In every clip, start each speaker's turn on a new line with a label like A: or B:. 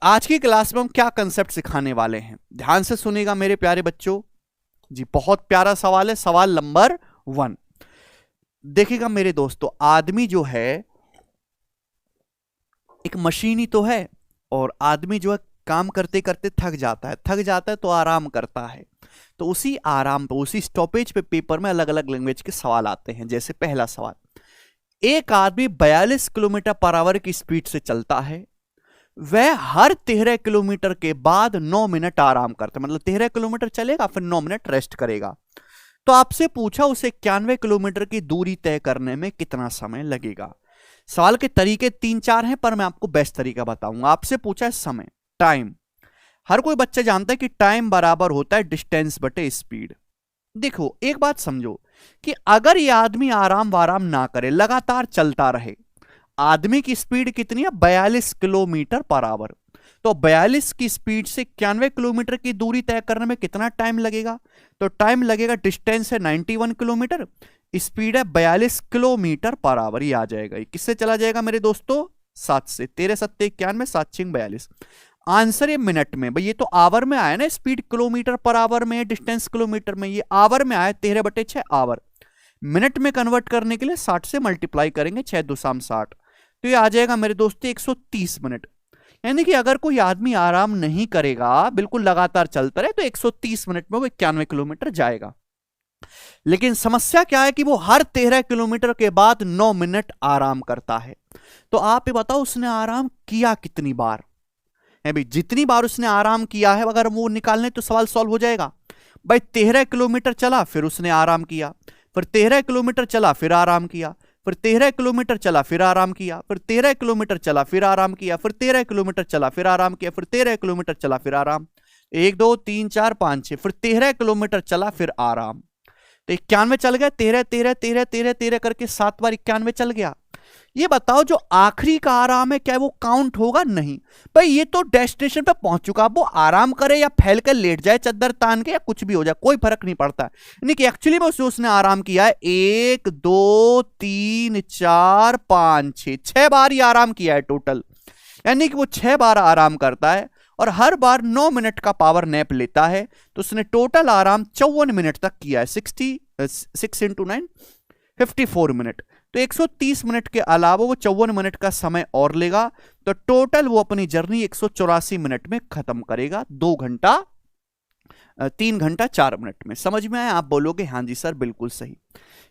A: आज की क्लास में हम क्या कंसेप्ट सिखाने वाले हैं, ध्यान से सुनिएगा मेरे प्यारे बच्चों जी। बहुत प्यारा सवाल है, सवाल नंबर 1। देखिएगा मेरे दोस्तों, आदमी जो है एक मशीन ही तो है, और आदमी जो है काम करते करते थक जाता है तो आराम करता है। तो उसी आराम पे, उसी स्टॉपेज पे पेपर में अलग अलग लैंग्वेज के सवाल आते हैं। जैसे पहला सवाल, एक आदमी 42 किलोमीटर पर आवर की स्पीड से चलता है, वह हर 13 किलोमीटर के बाद 9 मिनट आराम करता है। मतलब 13 किलोमीटर चलेगा फिर 9 मिनट रेस्ट करेगा। तो आपसे पूछा उसे 91 किलोमीटर की दूरी तय करने में कितना समय लगेगा। सवाल के तरीके 3-4 हैं, पर मैं आपको बेस्ट तरीका बताऊंगा। आपसे पूछा है समय, टाइम। हर कोई बच्चा जानता है कि टाइम बराबर होता है डिस्टेंस बटे स्पीड। देखो एक बात समझो कि अगर यह आदमी आराम वाराम ना करे, लगातार चलता रहे, आदमी की स्पीड कितनी है 42 किलोमीटर पर आवर, तो 42 की स्पीड से 91 किलोमीटर की दूरी तय करने में कितना टाइम लगेगा। तो टाइम लगेगा, डिस्टेंस है 91 किलोमीटर, स्पीड है 42 किलोमीटर पर आवर। ये आ जाएगा, ये किससे चला जाएगा मेरे दोस्तों 7 से, 13 7 91, 7 6 42। आंसर ये मिनट में, भाई ये तो आवर में आया ना, स्पीड किलोमीटर पर आवर में, डिस्टेंस किलोमीटर में, ये आवर में आया 13/6 आवर। मिनट में कन्वर्ट करने के लिए 60 से मल्टीप्लाई करेंगे, 6 2 60, तो ये आ जाएगा मेरे दोस्तों 130 मिनट। यानी कि अगर कोई आदमी आराम नहीं करेगा, बिल्कुल लगातार चलता रहे, तो 130 मिनट में वो 91 किलोमीटर जाएगा। लेकिन समस्या क्या है कि वो हर 13 किलोमीटर के बाद 9 मिनट आराम करता है। तो आप ये बताओ उसने आराम किया कितनी बार है भाई। जितनी बार उसने आराम किया है अगर वो निकालने तो सवाल सॉल्व हो जाएगा। भाई 13 किलोमीटर चला फिर उसने आराम किया, फिर 13 किलोमीटर चला फिर आराम किया, फिर 13 किलोमीटर चला फिर आराम किया, फिर 13 किलोमीटर चला फिर आराम किया, फिर 13 किलोमीटर चला फिर आराम किया, फिर 13 किलोमीटर चला फिर आराम, 1 2 3 4 5 6, फिर 13 किलोमीटर चला फिर आराम। तो 91 चल गया, 13 13 13 13 13 करके 7 बार 91 चल गया। ये बताओ जो आखिरी का आराम है क्या वो काउंट होगा? नहीं भाई, ये तो डेस्टिनेशन पे पहुंच चुका। वो आराम करे या फैल कर लेट जाए चद्दर तान के या कुछ भी हो जाए, कोई फर्क नहीं पड़ता। यानी कि एक्चुअली में उसने आराम किया है 1 2 3 4 5 6, 6 बार ही आराम किया है टोटल। यानी कि वो 6 बार आराम करता है और हर बार 9 मिनट का पावर नैप लेता है। तो उसने टोटल आराम 54 मिनट तक किया है। 6 × 9 54 मिनट। तो 130 मिनट के अलावा वो 54 मिनट का समय और लेगा, तो टोटल वो अपनी जर्नी 184 मिनट में खत्म करेगा। 3 घंटा 4 मिनट में। समझ में आया? आप बोलोगे हाँ जी सर बिल्कुल सही।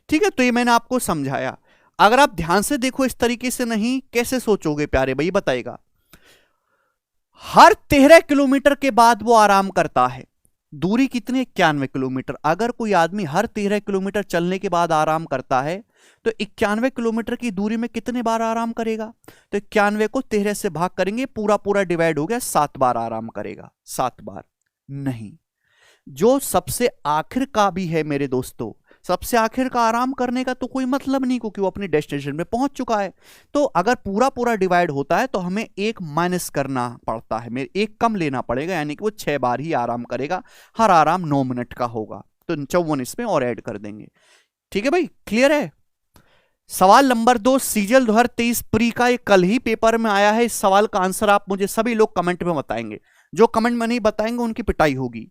A: ठीक है, तो ये मैंने आपको समझाया। अगर आप ध्यान से देखो इस तरीके से नहीं, कैसे सोचोगे प्यारे भाई बताएगा। हर 13 किलोमीटर के बाद वो आराम करता है। दूरी कितनी? 91 किलोमीटर। अगर कोई आदमी हर 13 किलोमीटर चलने के बाद आराम करता है तो 91 किलोमीटर की दूरी में कितने बार आराम करेगा? तो 91 को 13 से भाग करेंगे, पूरा पूरा डिवाइड हो गया, 7 बार आराम करेगा। 7 बार नहीं, जो सबसे आखिर का भी है मेरे दोस्तों, सबसे आखिर का आराम करने का तो कोई मतलब नहीं, क्योंकि वो अपनी डेस्टिनेशन में पहुंच चुका है। तो अगर पूरा पूरा डिवाइड होता है तो हमें 1 माइनस करना पड़ता है, मेरे 1 कम लेना पड़ेगा। यानी कि वो 6 बार ही आराम करेगा, हर आराम 9 मिनट का होगा। तो 54 इसमें और ऐड कर देंगे। ठीक है भाई, क्लियर है? सवाल नंबर 2, सीजल 2023 प्री का ये कल ही पेपर में आया है। इस सवाल का आंसर आप मुझे सभी लोग कमेंट में बताएंगे। जो कमेंट में नहीं बताएंगे उनकी पिटाई होगी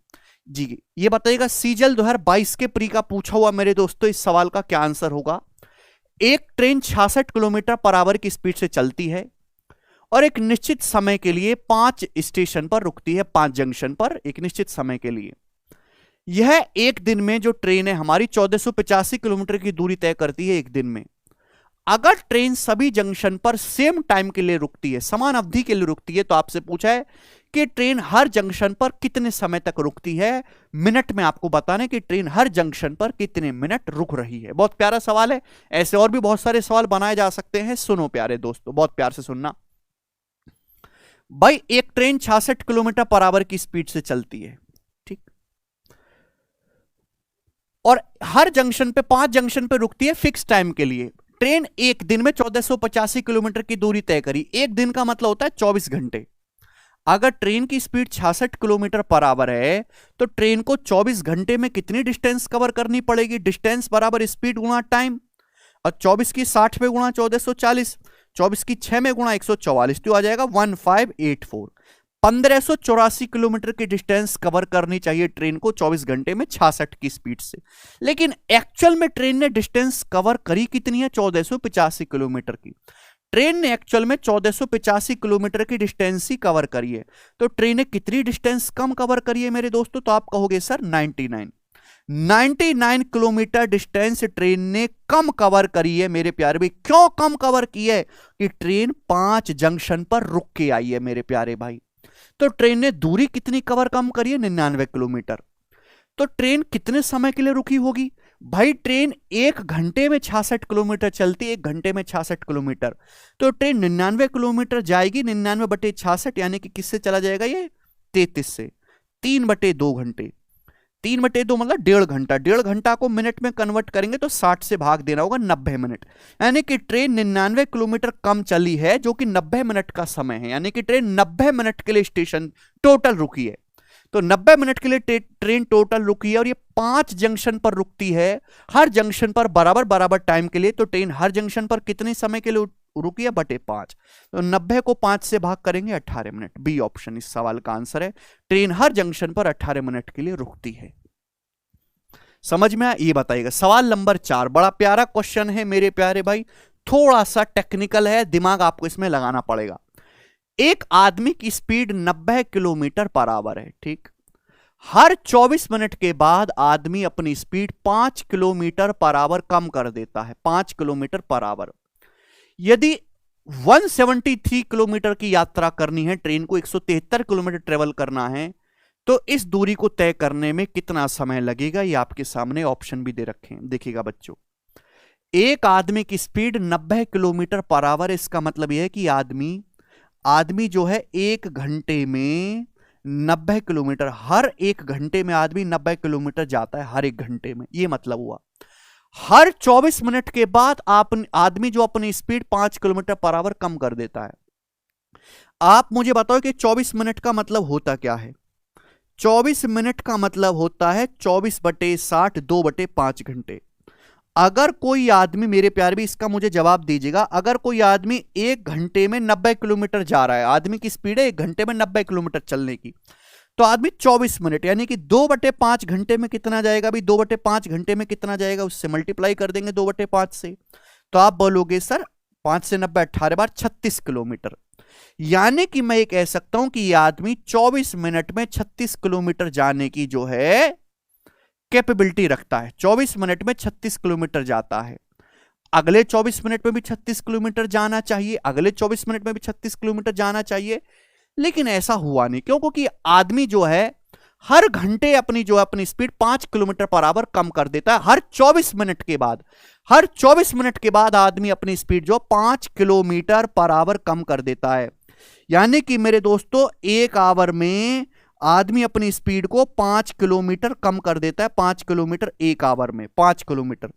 A: जी। ये बताइएगा सीजल 2022 के प्री का पूछा हुआ मेरे दोस्तों, इस सवाल का क्या आंसर होगा। एक ट्रेन 66 किलोमीटर पर आवर की स्पीड से चलती है और एक निश्चित समय के लिए 5 स्टेशन पर रुकती है, 5 जंक्शन पर एक निश्चित समय के लिए। यह एक दिन में जो ट्रेन है हमारी 1485 किलोमीटर की दूरी तय करती है एक दिन में। अगर ट्रेन सभी जंक्शन पर सेम टाइम के लिए रुकती है, समान अवधि के लिए रुकती है, तो आपसे पूछा है कि ट्रेन हर जंक्शन पर कितने समय तक रुकती है। मिनट में आपको बताना है कि ट्रेन हर जंक्शन पर कितने मिनट रुक रही है। बहुत प्यारा सवाल है। ऐसे और भी बहुत सारे सवाल बनाए जा सकते हैं। सुनो प्यारे दोस्तों, बहुत प्यार से सुनना भाई। एक ट्रेन 66 किलोमीटर पर आवर की स्पीड से चलती है, ठीक, और हर जंक्शन पे 5 जंक्शन पे रुकती है फिक्स टाइम के लिए। ट्रेन एक दिन में 1485 किलोमीटर की दूरी तय करी। एक दिन का मतलब होता है 24 घंटे। अगर ट्रेन की स्पीड 66 किलोमीटर पर आवर है तो ट्रेन को 24 घंटे में कितनी डिस्टेंस कवर करनी पड़ेगी? डिस्टेंस बराबर स्पीड गुणा टाइम, और 24 की 60 में गुणा 1440, 24 की 6 में गुणा 144, तो आ जाएगा 1584। 1584 किलोमीटर की डिस्टेंस कवर करनी चाहिए ट्रेन को 24 घंटे में 66 की स्पीड से। लेकिन एक्चुअल में ट्रेन ने डिस्टेंस कवर करी कितनी है? 1485 किलोमीटर की। ट्रेन ने एक्चुअल में 1485 किलोमीटर की डिस्टेंस ही कवर करी है। तो ट्रेन ने कितनी डिस्टेंस कम कवर करी है मेरे दोस्तों? तो आप कहोगे सर 99 किलोमीटर डिस्टेंस ट्रेन ने कम कवर करी है मेरे प्यारे भाई। क्यों कम कवर की है? कि ट्रेन 5 जंक्शन पर रुक के आई है मेरे प्यारे भाई। तो ट्रेन ने दूरी कितनी कवर कम करी है? 99 किलोमीटर। तो ट्रेन कितने समय के लिए रुकी होगी भाई? ट्रेन 1 घंटे में 66 किलोमीटर चलती है, 1 घंटे में 66 किलोमीटर। तो ट्रेन 99 किलोमीटर जाएगी, 99/66 यानी कि किससे चला जाएगा ये? 33 से। 3/2 घंटे, 3/2 मतलब 1.5 घंटा। 1.5 घंटा को मिनट में कन्वर्ट करेंगे तो 60 से भाग देना होगा, 90 मिनट। यानी कि ट्रेन 99 किलोमीटर कम चली है, जो कि 90 मिनट का समय है। यानी कि ट्रेन 90 मिनट के लिए स्टेशन टोटल रुकी है। तो 90 मिनट के लिए ट्रेन टोटल रुकी है और ये 5 जंक्शन पर रुकती है, हर जंक्शन पर बराबर बराबर टाइम के लिए। तो ट्रेन हर जंक्शन पर कितने समय के लिए रुकी है? बटे 5। तो 90 को 5 से भाग करेंगे 18 मिनट। बी ऑप्शन इस सवाल का आंसर है। ट्रेन हर जंक्शन पर 18 मिनट के लिए रुकती है। समझ में आया? ये बताइएगा। सवाल नंबर 4 बड़ा प्यारा क्वेश्चन है मेरे प्यारे भाई, थोड़ा सा टेक्निकल है, दिमाग आपको इसमें लगाना पड़ेगा। एक आदमी की स्पीड 90 किलोमीटर पर आवर है, ठीक। हर 24 मिनट के बाद आदमी अपनी स्पीड 5 किलोमीटर पर आवर कम कर देता है, 5 किलोमीटर पर आवर। यदि 173 किलोमीटर की यात्रा करनी है, ट्रेन को 173 किलोमीटर ट्रेवल करना है, तो इस दूरी को तय करने में कितना समय लगेगा? ये आपके सामने ऑप्शन भी दे रखे हैं, देखिएगा बच्चों। एक आदमी की स्पीड 90 किलोमीटर पर आवर, इसका मतलब यह है कि आदमी जो है 1 घंटे में 90 किलोमीटर, हर 1 घंटे में आदमी 90 किलोमीटर जाता है, हर 1 घंटे में। यह मतलब हुआ हर 24 मिनट के बाद आदमी जो अपनी स्पीड 5 किलोमीटर पर आवर कम कर देता है। आप मुझे बताओ कि 24 मिनट का मतलब होता क्या है? 24 मिनट का मतलब होता है 24/60, 2/5 घंटे। अगर कोई आदमी, मेरे प्यारे भी इसका मुझे जवाब दीजिएगा, अगर कोई आदमी 1 घंटे में 90 किलोमीटर जा रहा है, आदमी की स्पीड है 1 घंटे में 90 किलोमीटर चलने की, तो आदमी 24 मिनट यानी कि 2/5 घंटे में कितना जाएगा? भी 2/5 घंटे में कितना जाएगा? उससे मल्टीप्लाई कर देंगे 2/5 से। तो आप बोलोगे सर 5 से 90 18 बार 36 किलोमीटर। यानी कि मैं ये कह सकता हूं कि यह आदमी 24 मिनट में 36 किलोमीटर जाने की जो है कैपेबिलिटी रखता है। 24 मिनट में 36 किलोमीटर जाता है। अगले 24 मिनट में भी 36 किलोमीटर जाना चाहिए, अगले 24 मिनट में भी 36 किलोमीटर जाना चाहिए, लेकिन ऐसा हुआ नहीं। क्यों? क्योंकि आदमी जो है हर घंटे अपनी स्पीड 5 किलोमीटर पर आवर कम कर देता है। हर 24 मिनट के बाद आदमी अपनी स्पीड जो 5 किलोमीटर पर आवर कम कर देता है। यानी कि मेरे दोस्तों 1 आवर में आदमी अपनी स्पीड को 5 किलोमीटर कम कर देता है। 5 किलोमीटर 1 आवर में, 5 किलोमीटर।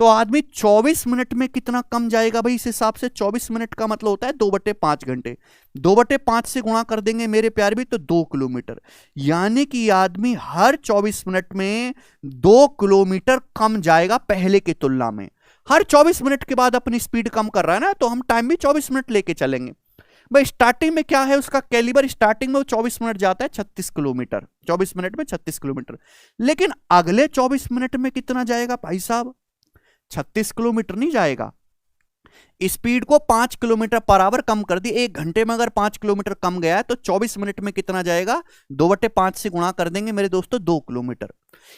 A: तो आदमी 24 मिनट में कितना कम जाएगा भाई? इस हिसाब से 24 मिनट का मतलब होता है 2/5 घंटे। 2/5 से गुणा कर देंगे मेरे प्यारे भी, तो 2 किलोमीटर। यानी कि आदमी हर 24 मिनट में 2 किलोमीटर कम जाएगा पहले की तुलना में। हर 24 मिनट के बाद अपनी स्पीड कम कर रहा है ना, तो हम टाइम भी 24 मिनट लेके चलेंगे भाई। स्टार्टिंग में क्या है उसका कैलिबर? स्टार्टिंग में वो 24 मिनट जाता है 36 किलोमीटर, 24 मिनट में 36 किलोमीटर। लेकिन अगले 24 मिनट में कितना जाएगा भाई साहब? 36 किलोमीटर नहीं जाएगा। स्पीड को 5 किलोमीटर पर आवर कम कर दी। 1 घंटे में अगर 5 किलोमीटर कम गया है, तो 24 मिनट में कितना जाएगा? 2/5 से गुणा कर देंगे मेरे दोस्तों, 2 किलोमीटर।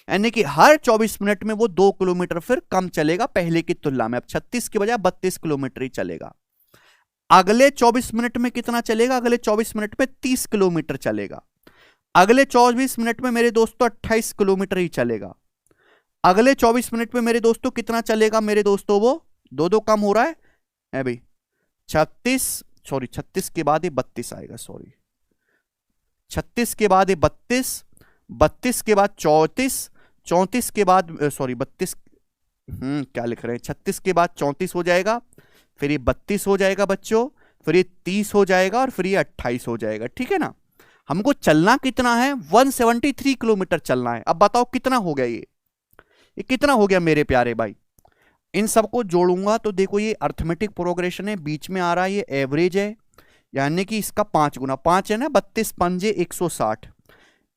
A: यानी कि हर 24 मिनट में वो 2 किलोमीटर फिर कम चलेगा पहले की तुलना में। अब 36 के बजाय 32 किलोमीटर ही चलेगा। अगले 24 मिनट में कितना चलेगा? अगले 24 मिनट में 30 किलोमीटर चलेगा। अगले 24 मिनट में मेरे दोस्तों 28 किलोमीटर ही चलेगा। अगले 24 मिनट में मेरे दोस्तों कितना चलेगा? मेरे दोस्तों वो 2 कम हो रहा है भाई। 36 के बाद ये 32 आएगा, 36 के बाद ये 32 के बाद 34 के बाद 32 क्या लिख रहे हैं? 36 के बाद 34 हो जाएगा, फिर ये 32 हो जाएगा बच्चों, फिर ये 30 हो जाएगा और फिर ये 28 हो जाएगा। ठीक है ना? हमको चलना कितना है? 173 किलोमीटर चलना है। अब बताओ कितना हो गया? ये कितना हो गया मेरे प्यारे भाई? इन सबको जोड़ूंगा तो देखो ये अर्थमेटिक प्रोग्रेशन है, बीच में आ रहा है ये एवरेज है, यानी कि इसका 5 गुना, 5 है ना, 32 पंजे 160,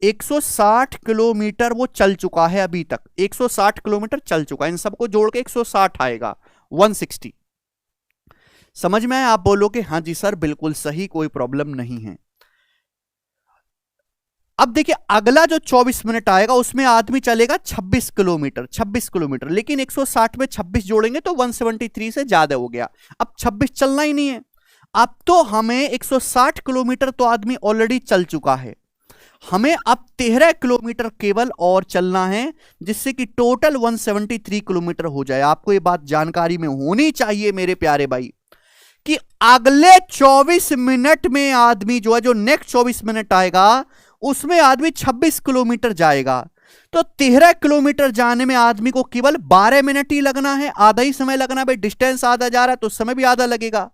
A: 160 किलोमीटर वो चल चुका है अभी तक, 160 किलोमीटर चल चुका है, इन सबको जोड़ के 160 आएगा, 160। समझ में आया? आप बोलोगे हाँ जी सर बिल्कुल सही, कोई प्रॉब्लम नहीं है। अब देखिए अगला जो 24 मिनट आएगा उसमें आदमी चलेगा 26 किलोमीटर, 26 किलोमीटर, लेकिन 160 में 26 जोड़ेंगे तो 173 से ज्यादा हो गया, अब 26 चलना ही नहीं है। अब तो हमें 160 किलोमीटर तो आदमी ऑलरेडी चल चुका है, हमें अब 13 किलोमीटर केवल और चलना है, जिससे कि टोटल 173 किलोमीटर हो जाए। आपको ये बात जानकारी में होनी चाहिए मेरे प्यारे भाई कि अगले 24 मिनट में आदमी जो है, जो नेक्स्ट 24 मिनट आएगा उसमें आदमी 26 किलोमीटर जाएगा, तो 13 किलोमीटर जाने में आदमी को केवल 12 मिनट ही लगना है, आधा ही समय लगना है। भाई डिस्टेंस आधा जा रहा है तो समय भी आधा लगेगा।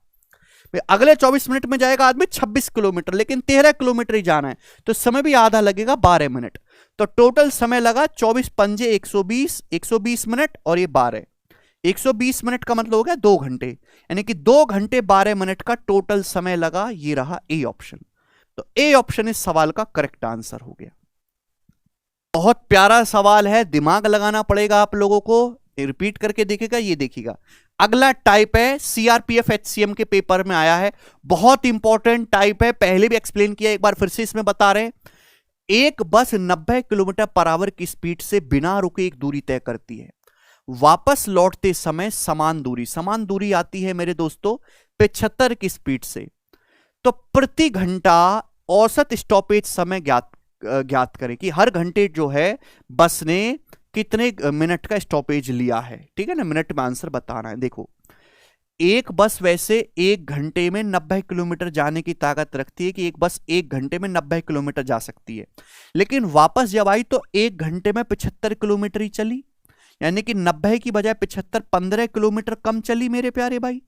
A: अगले 24 मिनट में जाएगा आदमी 26 किलोमीटर, लेकिन 13 किलोमीटर ही जाना है तो समय भी आधा लगेगा, 12 मिनट। तो टोटल समय लगा 24 पंजे 120, 120 मिनट और ये 12, 120 मिनट का मतलब हो गया 2 घंटे, यानी कि 2 घंटे 12 मिनट का टोटल समय लगा। ये रहा ए ऑप्शन, तो ए ऑप्शन इस सवाल का करेक्ट आंसर हो गया। बहुत प्यारा सवाल है, दिमाग लगाना पड़ेगा आप लोगों को, रिपीट करके देखेगा। ये देखिएगा अगला टाइप है, सीआरपीएफ एचसीएम के पेपर में आया है, बहुत इंपॉर्टेंट टाइप है, पहले भी एक्सप्लेन किया, एक बार फिर से इसमें बता रहे हैं। एक बस 90 किलोमीटर पर आवर की स्पीड से बिना रुके एक दूरी तय करती है, वापस लौटते समय समान दूरी आती है मेरे दोस्तों 75 की स्पीड से, तो प्रति घंटा औसत स्टॉपेज समय ज्ञात करें कि हर घंटे जो है बस ने कितने मिनट का स्टॉपेज लिया है। ठीक है ना, मिनट में आंसर बताना है। देखो एक बस वैसे एक घंटे में 90 किलोमीटर जाने की ताकत रखती है कि एक बस एक घंटे में 90 किलोमीटर जा सकती है, लेकिन वापस जब आई तो एक घंटे में 75 किलोमीटर ही चली, यानी कि 90 की बजाय 75, 15 किलोमीटर कम चली मेरे प्यारे भाई।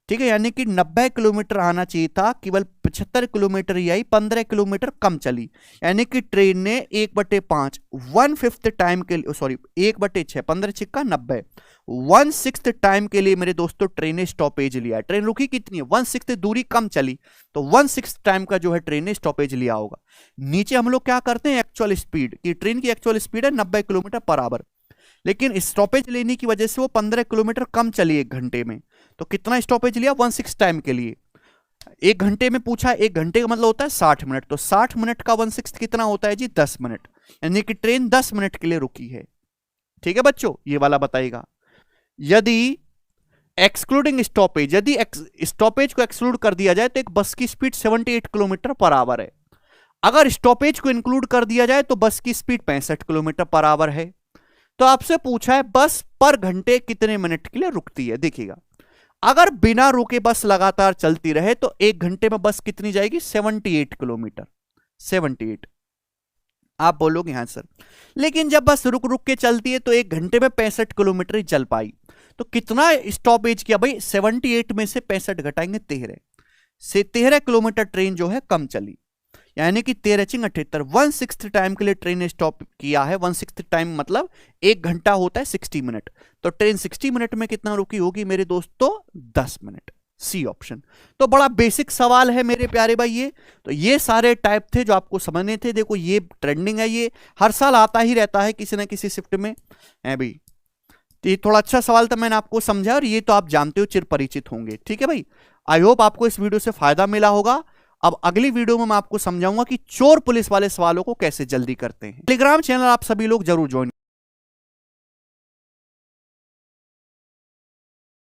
A: ठीक है, यानी कि 90 किलोमीटर आना चाहिए था, केवल 75 किलोमीटर ही आई, 15 किलोमीटर कम चली, यानी कि ट्रेन ने 1/5 1/5 टाइम के लिए, सॉरी 1/6, 15 छिक्का 90, 1/6 टाइम के लिए मेरे दोस्तों ट्रेन ने स्टॉपेज लिया। ट्रेन रुकी कितनी है, 1/6 दूरी कम चली, तो 1/6 टाइम का जो है ट्रेन ने स्टॉपेज लिया होगा। नीचे हम लोग क्या करते हैं, एक्चुअल स्पीड, कि ट्रेन की एक्चुअल स्पीड है 90 किलोमीटर पर आवर, लेकिन स्टॉपेज लेने की वजह से वो 15 किलोमीटर कम चली एक घंटे में, तो कितना स्टॉपेज लिया, 1/6 टाइम के लिए। एक घंटे में पूछा, एक घंटे का मतलब होता है 60 मिनट, तो 60 मिनट का 1/6 कितना होता है जी, 10 मिनट, यानी कि ट्रेन 10 मिनट के लिए रुकी है। ठीक है बच्चों, ये वाला बताइएगा। यदि एक्सक्लूडिंग स्टॉपेज, यदि स्टॉपेज को एक्सक्लूड कर दिया जाए तो एक बस की स्पीड 78 किलोमीटर पर आवर है। अगर स्टॉपेज को इंक्लूड कर दिया जाए तो बस की स्पीड 65 किलोमीटर पर आवर है। तो आपसे पूछा है बस पर घंटे कितने मिनट के लिए रुकती है। देखिएगा अगर बिना रुके बस लगातार चलती रहे तो एक घंटे में बस कितनी जाएगी, 78 किलोमीटर, 78। आप बोलोगे हाँ सर, लेकिन जब बस रुक रुक के चलती है तो एक घंटे में 65 किलोमीटर ही चल पाई, तो कितना स्टॉपेज किया भाई, 78 में से 65 घटाएंगे 13 से, 13 किलोमीटर ट्रेन जो है कम चली, यानी कि 13 × 78, 1/6 टाइम के लिए ट्रेन ने स्टॉप किया है। 1/6 टाइम मतलब एक घंटा होता है 60 मिनट, तो ट्रेन 60 मिनट में कितना रुकी होगी मेरे दोस्तों, 10 मिनट, सी ऑप्शन। तो बड़ा बेसिक सवाल है मेरे प्यारे भाई ये। तो ये सारे टाइप थे जो आपको समझने थे। देखो ये ट्रेंडिंग है, ये हर साल आता ही रहता है किसी ना किसी शिफ्ट में है भाई। तो ये थोड़ा अच्छा सवाल था, मैंने आपको समझा, और ये तो आप जानते हो, चिर परिचित होंगे। ठीक है भाई, आई होप आपको इस वीडियो से फायदा मिला होगा। अब अगली वीडियो में मैं आपको समझाऊंगा कि चोर पुलिस वाले सवालों को कैसे जल्दी करते हैं। टेलीग्राम चैनल आप सभी लोग जरूर ज्वाइन